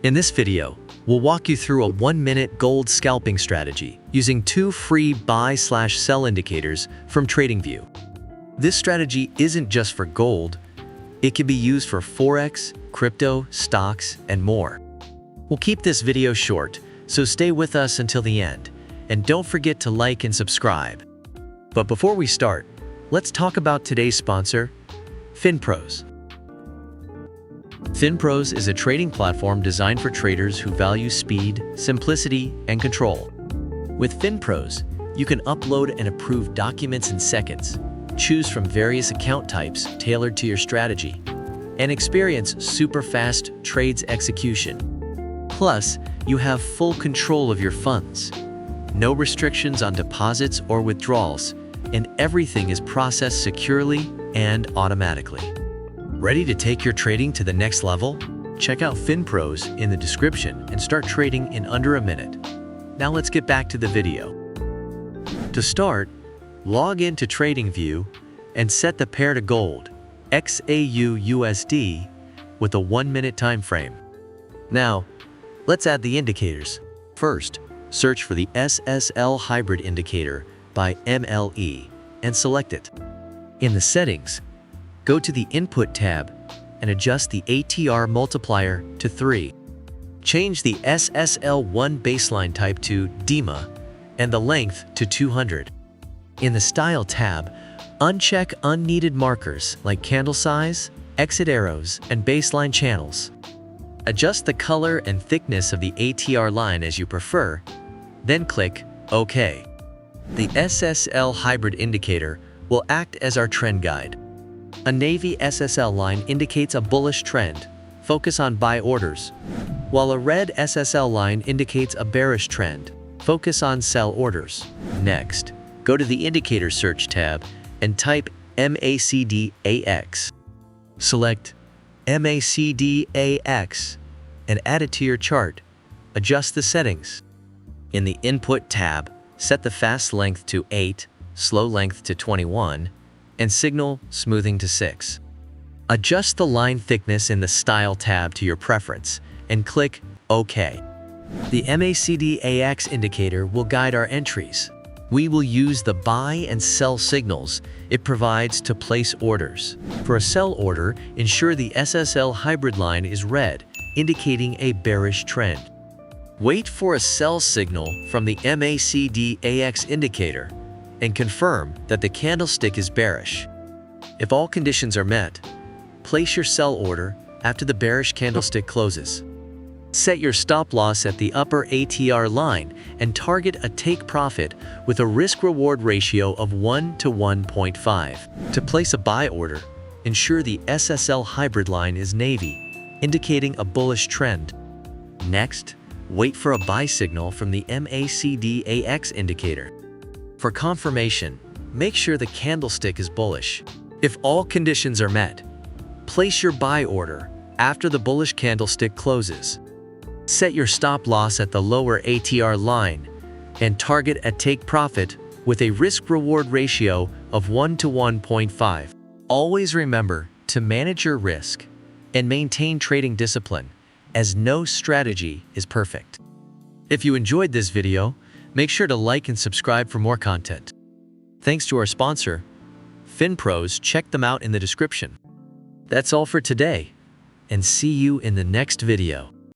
In this video, we'll walk you through a 1-minute gold scalping strategy using 2 free buy/sell indicators from TradingView. This strategy isn't just for gold, it can be used for forex, crypto, stocks, and more. We'll keep this video short, so stay with us until the end, and don't forget to like and subscribe. But before we start, let's talk about today's sponsor, FinPros. FinPros is a trading platform designed for traders who value speed, simplicity, and control. With FinPros, you can upload and approve documents in seconds, choose from various account types tailored to your strategy, and experience super fast trades execution. Plus, you have full control of your funds. No restrictions on deposits or withdrawals, and everything is processed securely and automatically. Ready to take your trading to the next level? Check out FinPros in the description and start trading in under a minute. Now let's get back to the video. To start, log into TradingView and set the pair to gold, xauusd, with a 1-minute time frame. Now, let's add the indicators. First, search for the SSL hybrid indicator by MLE and select it. In the settings, go to the Input tab and adjust the ATR multiplier to 3. Change the SSL1 baseline type to DEMA and the length to 200. In the Style tab, uncheck unneeded markers like candle size, exit arrows, and baseline channels. Adjust the color and thickness of the ATR line as you prefer, then click OK. The SSL hybrid indicator will act as our trend guide. A navy SSL line indicates a bullish trend. Focus on buy orders, while a red SSL line indicates a bearish trend. Focus on sell orders. Next, go to the Indicator Search tab and type MACDAX. Select MACDAX and add it to your chart. Adjust the settings. In the Input tab, set the fast length to 8, slow length to 21, and signal smoothing to 6. Adjust the line thickness in the Style tab to your preference and click OK. The MACDAX indicator will guide our entries. We will use the buy and sell signals it provides to place orders. For a sell order, ensure the SSL hybrid line is red, indicating a bearish trend. Wait for a sell signal from the MACDAX indicator and confirm that the candlestick is bearish. If all conditions are met, place your sell order after the bearish candlestick closes. Set your stop loss at the upper ATR line and target a take profit with a risk-reward ratio of 1 to 1.5. To place a buy order, ensure the SSL hybrid line is navy, indicating a bullish trend. Next, wait for a buy signal from the MACDAX indicator. For confirmation, make sure the candlestick is bullish. If all conditions are met, place your buy order after the bullish candlestick closes. Set your stop loss at the lower ATR line and target a take profit with a risk-reward ratio of 1 to 1.5. Always remember to manage your risk and maintain trading discipline, as no strategy is perfect. If you enjoyed this video, make sure to like and subscribe for more content. Thanks to our sponsor, FinPros. Check them out in the description. That's all for today, and see you in the next video.